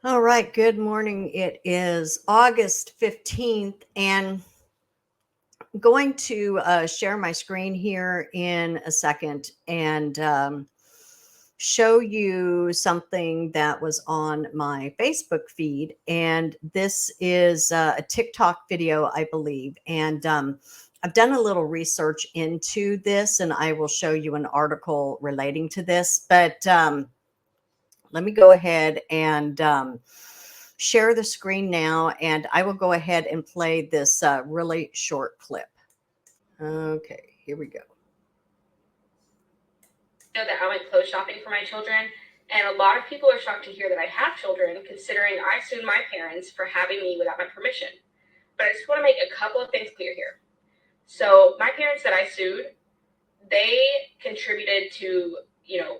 All right, good morning. It is August 15th, and I'm going to share my screen here in a second and show you something that was on my Facebook feed. And this is a TikTok video, I believe. And I've done a little research into this, and I will show you an article relating to this. But let me go ahead and share the screen now, and I will go ahead and play this really short clip. Okay, here we go. Know that I went clothes shopping for my children, and a lot of people are shocked to hear that I have children, considering I sued my parents for having me without my permission. But I just want to make a couple of things clear here. So my parents that I sued, they contributed to,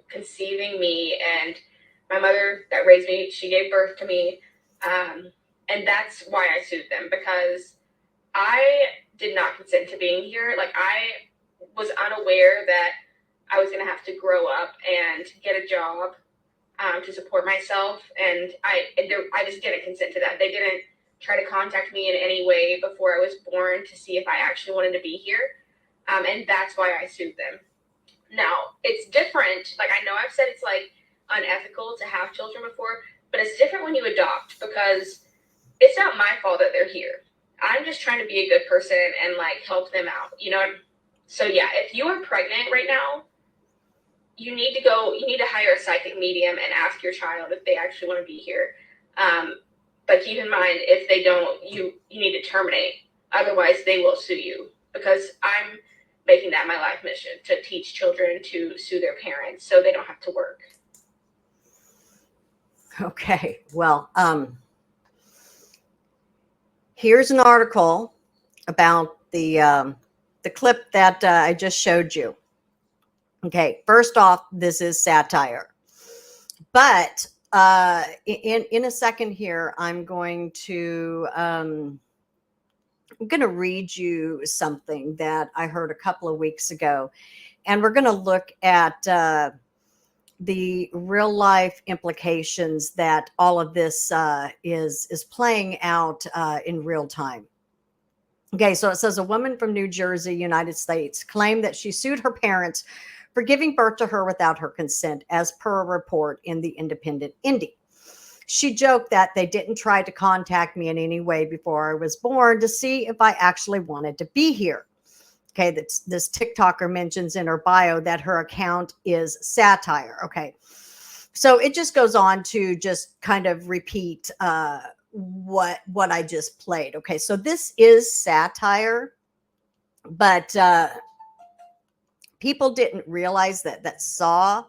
conceiving me, and my mother that raised me, she gave birth to me. And that's why I sued them, because I did not consent to being here. Like, I was unaware that I was going to have to grow up and get a job to support myself. And I just didn't consent to that. They didn't try to contact me in any way before I was born to see if I actually wanted to be here. And that's why I sued them. Now, it's different. Like, I know I've said it's like unethical to have children before, but it's different when you adopt, because it's not my fault that they're here. I'm just trying to be a good person and like help them out, So yeah, if you are pregnant right now, you need to hire a psychic medium and ask your child if they actually want to be here. But keep in mind, if they don't, you need to terminate. Otherwise, they will sue you, because I'm making that my life mission, to teach children to sue their parents so they don't have to work. Okay, well, here's an article about the clip that I just showed you. Okay, first off, this is satire, but in a second here, I'm going to read you something that I heard a couple of weeks ago, and we're going to look at the real life implications that all of this is playing out in real time. Okay, so it says a woman from New Jersey, United States, claimed that she sued her parents for giving birth to her without her consent, as per a report in the Independent Indy. She joked that they didn't try to contact me in any way before I was born to see if I actually wanted to be here. Okay, this TikToker mentions in her bio that her account is satire. Okay, so it just goes on to just kind of repeat what I just played. Okay, so this is satire, but people didn't realize that saw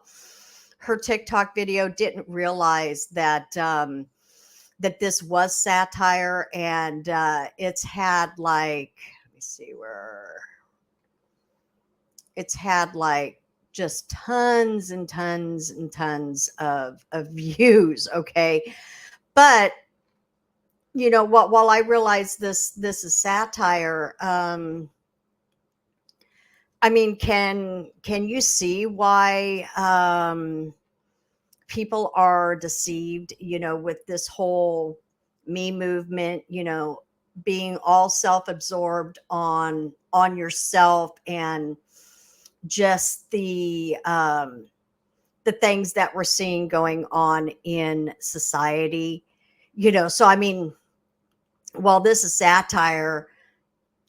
her TikTok video didn't realize that that this was satire, and it's had like, let me see where it's had like just tons and tons and tons of views. Okay, but while I realize this is satire, I mean, can you see why people are deceived, with this whole me movement, being all self-absorbed on yourself, and just the things that we're seeing going on in society, so I mean, while this is satire,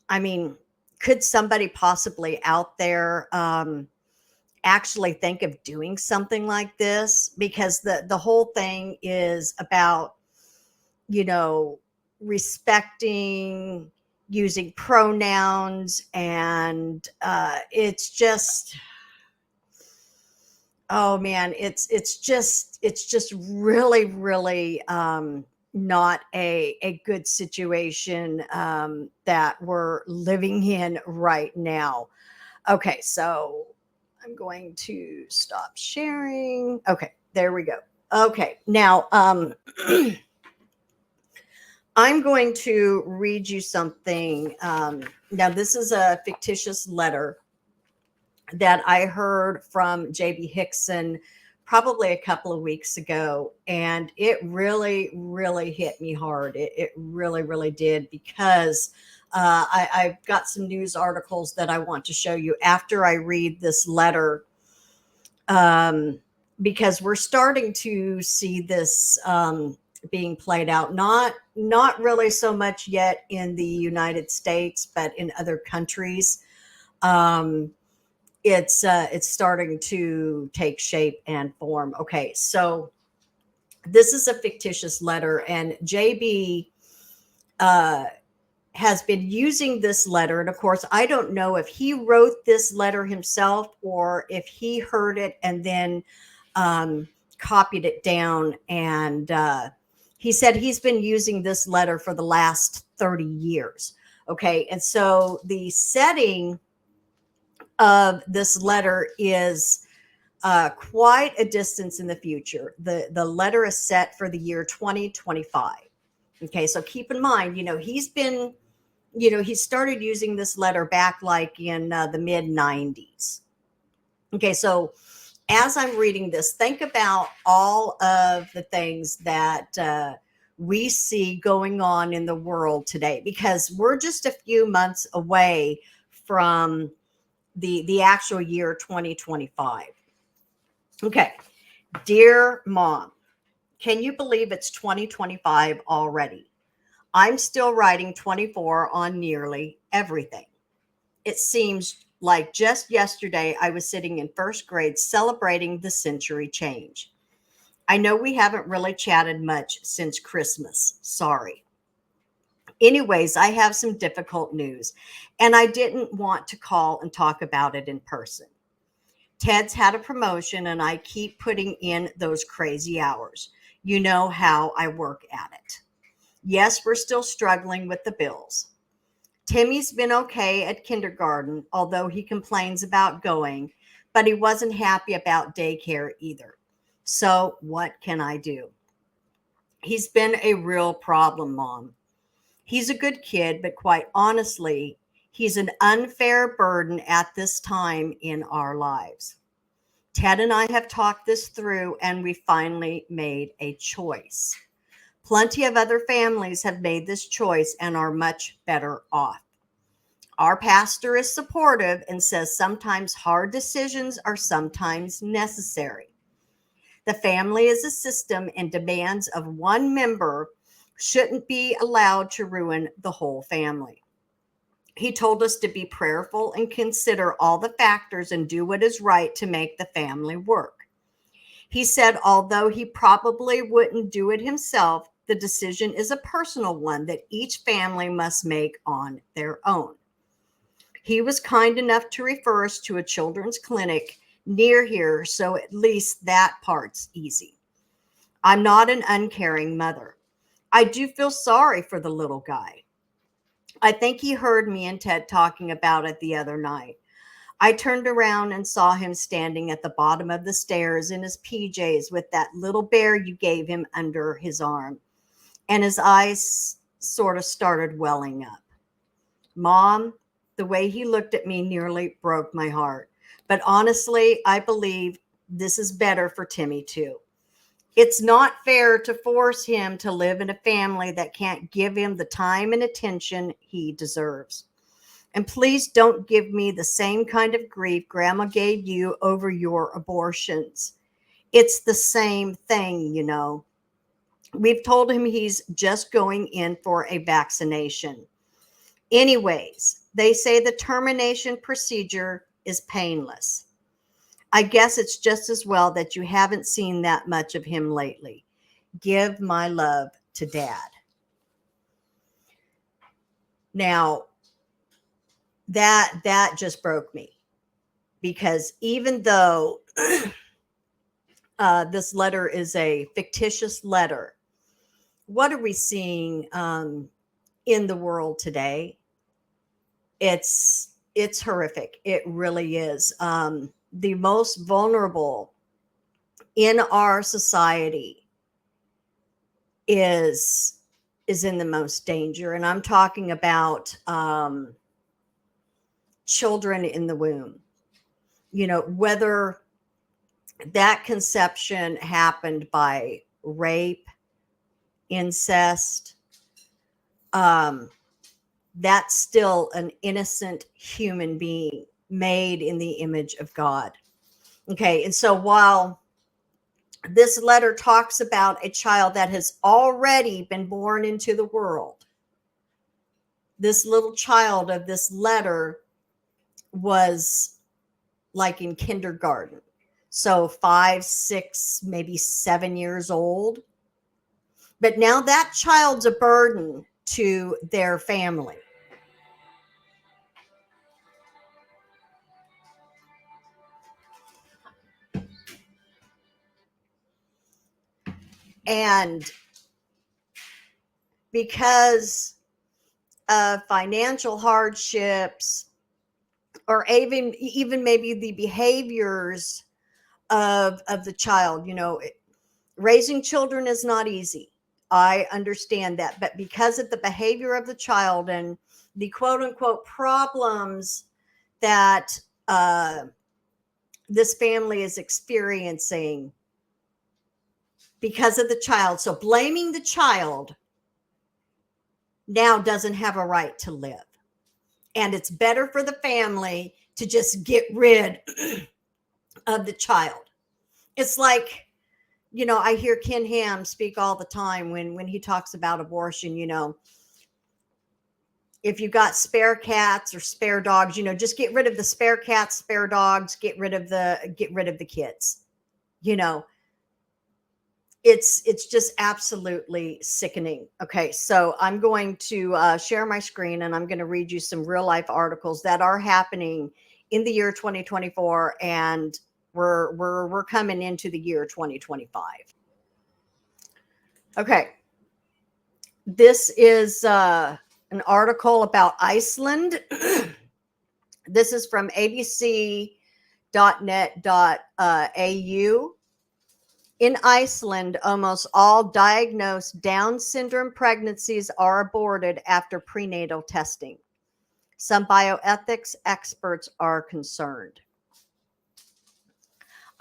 I mean, could somebody possibly out there actually think of doing something like this? Because the whole thing is about, respecting, using pronouns, and it's just, oh man, it's just really, really not a good situation that we're living in right now. Okay, so I'm going to stop sharing. Okay, there we go. Okay, now I'm going to read you something. Now, this is a fictitious letter that I heard from J.B. Hickson probably a couple of weeks ago, and it really, really hit me hard. It really, really did, because I've got some news articles that I want to show you after I read this letter, um, because we're starting to see this being played out. Not really so much yet in the United States, but in other countries. Um, it's starting to take shape and form. Okay, so this is a fictitious letter, and JB uh, has been using this letter. And of course, I don't know if he wrote this letter himself or if he heard it and then um, copied it down. And he said he's been using this letter for the last 30 years. Okay, and so the setting of this letter is quite a distance in the future. The letter is set for the year 2025. Okay, so keep in mind, he started using this letter back like in the mid 90s. Okay, so as I'm reading this, think about all of the things that we see going on in the world today, because we're just a few months away from the actual year 2025. Okay, dear mom, can you believe it's 2025 already? I'm still writing 24 on nearly everything. It seems like just yesterday I was sitting in first grade celebrating the century change. I know we haven't really chatted much since Christmas. Sorry. Anyways, I have some difficult news, and I didn't want to call and talk about it in person. Ted's had a promotion, and I keep putting in those crazy hours. You know how I work at it. Yes, we're still struggling with the bills. Timmy's been okay at kindergarten, although he complains about going, but he wasn't happy about daycare either. So, what can I do? He's been a real problem, Mom. He's a good kid, but quite honestly, he's an unfair burden at this time in our lives. Ted and I have talked this through, and we finally made a choice. Plenty of other families have made this choice and are much better off. Our pastor is supportive and says sometimes hard decisions are sometimes necessary. The family is a system, and demands of one member shouldn't be allowed to ruin the whole family. He told us to be prayerful and consider all the factors and do what is right to make the family work. He said, although he probably wouldn't do it himself, the decision is a personal one that each family must make on their own. He was kind enough to refer us to a children's clinic near here, so at least that part's easy. I'm not an uncaring mother. I do feel sorry for the little guy. I think he heard me and Ted talking about it the other night. I turned around and saw him standing at the bottom of the stairs in his PJs with that little bear you gave him under his arm, and his eyes sort of started welling up. Mom, the way he looked at me nearly broke my heart. But honestly, I believe this is better for Timmy too. It's not fair to force him to live in a family that can't give him the time and attention he deserves. And please don't give me the same kind of grief Grandma gave you over your abortions. It's the same thing, you know. We've told him he's just going in for a vaccination. Anyways, they say the termination procedure is painless. I guess it's just as well that you haven't seen that much of him lately. Give my love to Dad. Now, that just broke me, because even though this letter is a fictitious letter, what are we seeing in the world today? It's horrific. It really is. The most vulnerable in our society is in the most danger, and I'm talking about children in the womb. You know, whether that conception happened by rape, incest. That's still an innocent human being made in the image of God. Okay, and so while this letter talks about a child that has already been born into the world, this little child of this letter was like in kindergarten. So 5, 6, maybe 7 years old. But now that child's a burden to their family. And because of financial hardships, or even maybe the behaviors of the child, raising children is not easy. I understand that. But because of the behavior of the child and the quote unquote problems that this family is experiencing because of the child, so blaming the child now doesn't have a right to live. And it's better for the family to just get rid of the child. It's like, I hear Ken Ham speak all the time when he talks about abortion. If you got spare cats or spare dogs, just get rid of the spare cats, spare dogs, get rid of the kids. It's just absolutely sickening. Okay, so I'm going to share my screen, and I'm going to read you some real life articles that are happening in the year 2024, and we're coming into the year 2025. Okay, this is an article about Iceland. This is from abc.net.au. In Iceland, almost all diagnosed Down syndrome pregnancies are aborted after prenatal testing. Some bioethics experts are concerned.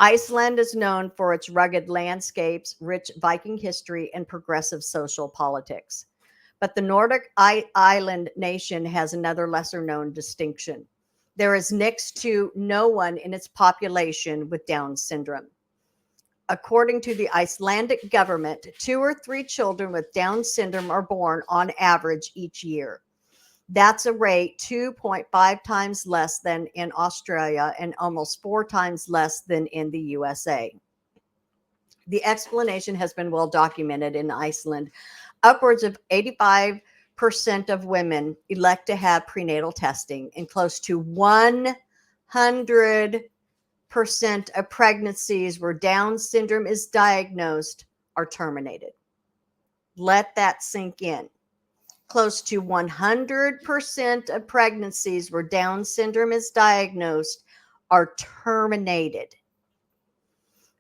Iceland is known for its rugged landscapes, rich Viking history, and progressive social politics. But the Nordic island nation has another lesser known distinction. There is next to no one in its population with Down syndrome. According to the Icelandic government, 2 or 3 children with Down syndrome are born on average each year. That's a rate 2.5 times less than in Australia and almost 4 times less than in the USA. The explanation has been well documented in Iceland. Upwards of 85% of women elect to have prenatal testing, and close to 100% of pregnancies where Down syndrome is diagnosed are terminated. Let that sink in. Close to 100% of pregnancies where Down syndrome is diagnosed are terminated.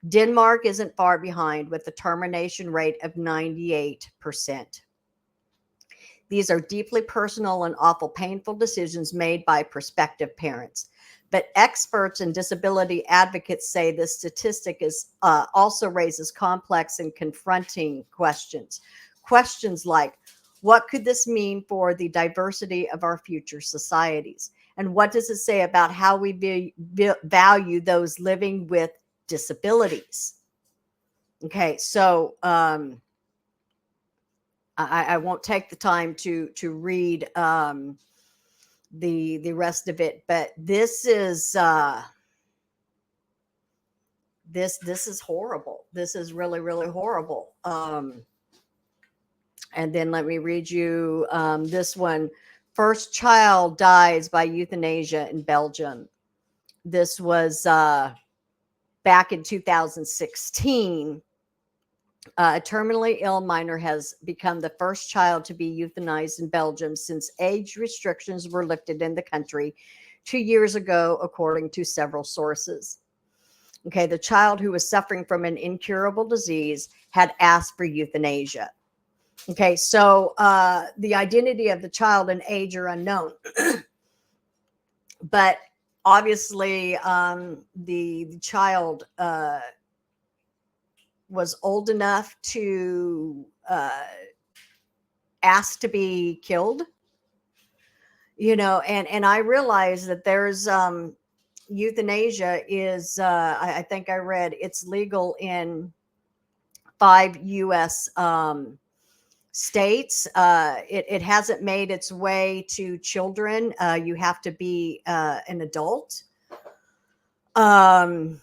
Denmark isn't far behind with a termination rate of 98%. These are deeply personal and awful painful decisions made by prospective parents. But experts and disability advocates say this statistic also raises complex and confronting questions. Questions like, what could this mean for the diversity of our future societies? And what does it say about how we value those living with disabilities? Okay, so I won't take the time to read the rest of it, but this is this is horrible. This is really, really horrible. And then let me read you this one. First child dies by euthanasia in Belgium. This was back in 2016. A terminally ill minor has become the first child to be euthanized in Belgium since age restrictions were lifted in the country 2 years ago, according to several sources. Okay, the child, who was suffering from an incurable disease, had asked for euthanasia. Okay, so the identity of the child and age are unknown. But obviously, the child was old enough to ask to be killed, and I realize that there's euthanasia is I think I read it's legal in 5 US states. It hasn't made its way to children. You have to be an adult. um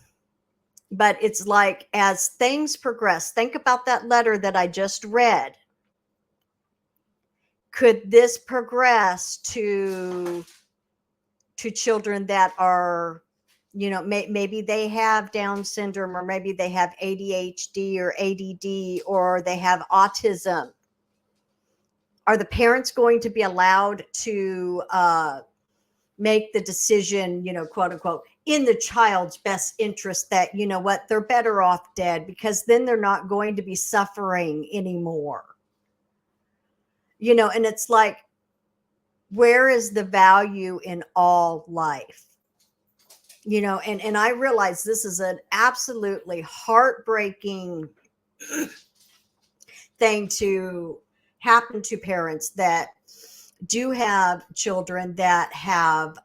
but it's like, as things progress, think about that letter that I just read. Could this progress to children that are, maybe they have Down syndrome, or maybe they have ADHD or ADD, or they have autism? Are the parents going to be allowed to make the decision, quote unquote, in the child's best interest, that, what, they're better off dead, because then they're not going to be suffering anymore? And it's like, where is the value in all life? And I realize this is an absolutely heartbreaking thing to happen to parents that do have children that have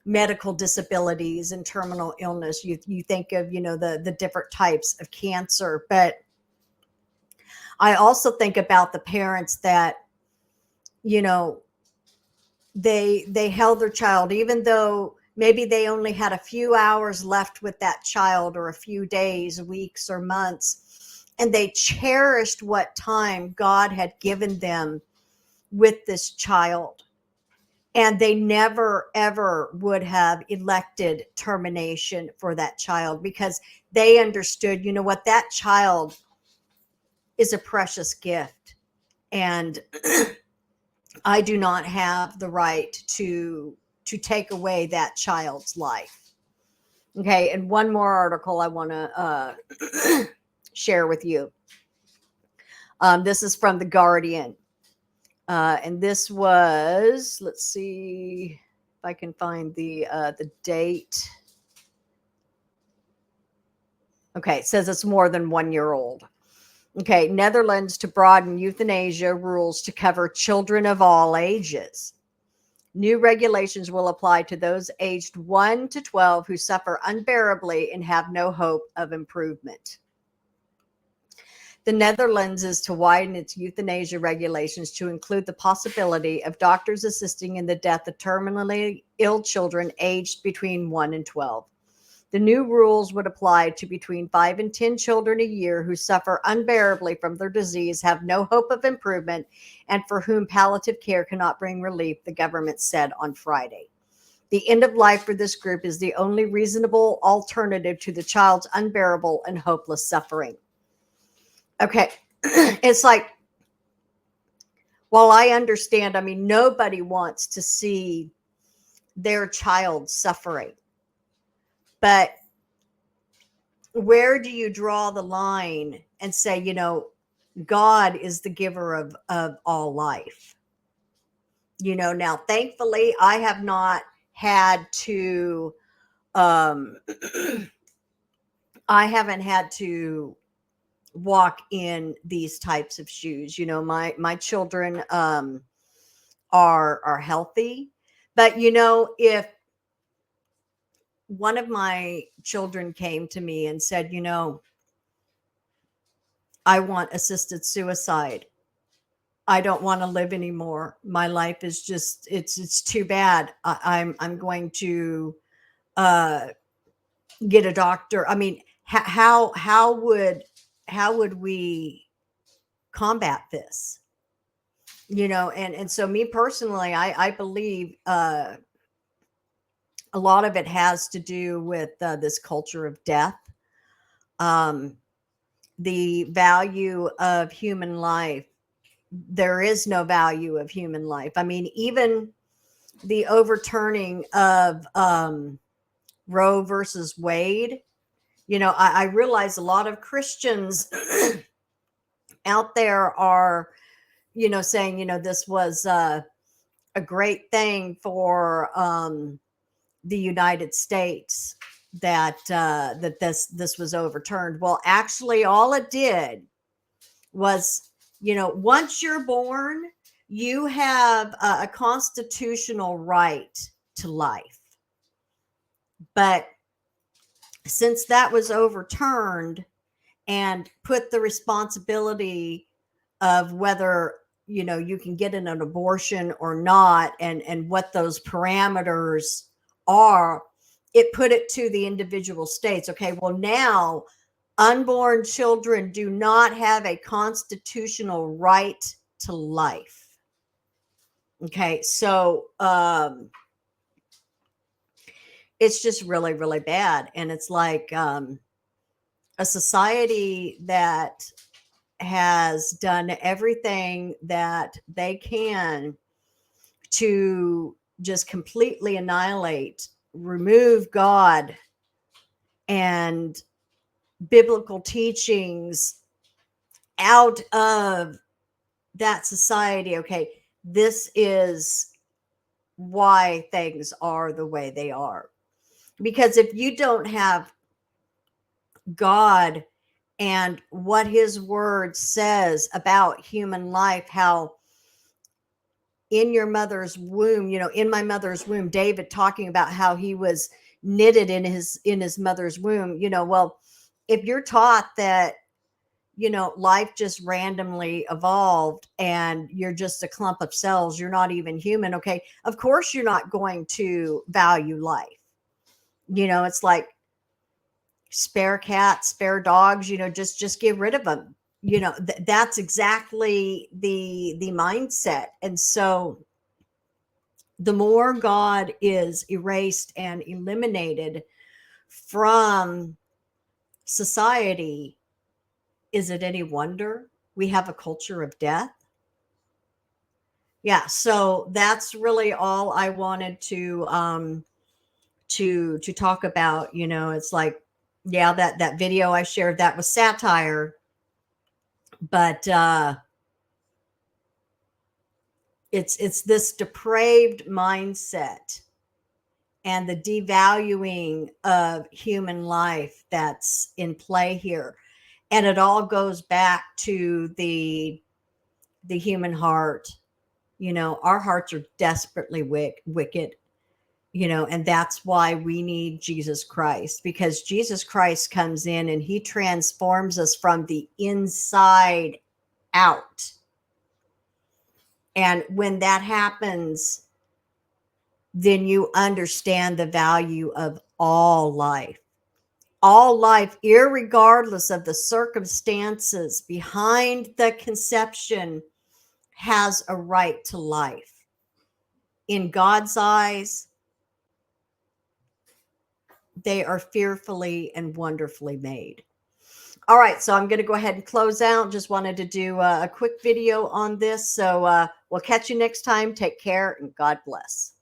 medical disabilities and terminal illness. You think of, the different types of cancer, but I also think about the parents that, you know they held their child, even though maybe they only had a few hours left with that child, or a few days, weeks, or months, and they cherished what time God had given them with this child. And they never, ever would have elected termination for that child, because they understood, what, that child is a precious gift. And I do not have the right to take away that child's life. Okay, and one more article I want to share with you. This is from The Guardian. And this was, let's see if I can find the date. Okay, it says it's more than 1 year old. Okay, Netherlands to broaden euthanasia rules to cover children of all ages. New regulations will apply to those aged 1 to 12 who suffer unbearably and have no hope of improvement. The Netherlands is to widen its euthanasia regulations to include the possibility of doctors assisting in the death of terminally ill children aged between 1 and 12. The new rules would apply to between 5 and 10 children a year who suffer unbearably from their disease, have no hope of improvement, and for whom palliative care cannot bring relief, the government said on Friday. The end of life for this group is the only reasonable alternative to the child's unbearable and hopeless suffering. Okay, it's like, while I understand, I mean, nobody wants to see their child suffering, but where do you draw the line and say, God is the giver of all life? Now, thankfully, I have not had to, um, I haven't had to walk in these types of shoes. My children are healthy, but if one of my children came to me and said, I want assisted suicide, I don't want to live anymore, my life is just, it's too bad, I'm going to uh get a doctor. I mean, how would we combat this? And so, me personally, I believe a lot of it has to do with this culture of death, um, the value of human life. There is no value of human life. I mean, even the overturning of Roe versus Wade, I realize a lot of Christians out there are, saying, this was a great thing for the United States that that this was overturned. Well, actually, all it did was, once you're born, you have a constitutional right to life. But since that was overturned and put the responsibility of whether you can get an abortion or not, and what those parameters are, it put it to the individual states. Okay, well, now unborn children do not have a constitutional right to life. Okay, so it's just really, really bad. And it's like a society that has done everything that they can to just completely annihilate, remove God and biblical teachings out of that society. Okay, this is why things are the way they are. Because if you don't have God and what his word says about human life, how in your mother's womb, in my mother's womb, David talking about how he was knitted in his mother's womb, well, if you're taught that, life just randomly evolved and you're just a clump of cells, you're not even human. Okay, of course you're not going to value life. It's like spare cats, spare dogs, just get rid of them. That's exactly the mindset. And so the more God is erased and eliminated from society, is it any wonder we have a culture of death? Yeah, so that's really all I wanted to talk about. It's like, yeah, that video I shared, that was satire, but it's this depraved mindset and the devaluing of human life that's in play here. And it all goes back to the human heart. Our hearts are desperately wicked, and that's why we need Jesus Christ, because Jesus Christ comes in and he transforms us from the inside out. And when that happens, then you understand the value of all life. All life, irregardless of the circumstances behind the conception, has a right to life. In God's eyes, they are fearfully and wonderfully made. All right, so I'm going to go ahead and close out. Just wanted to do a quick video on this. So we'll catch you next time. Take care and God bless.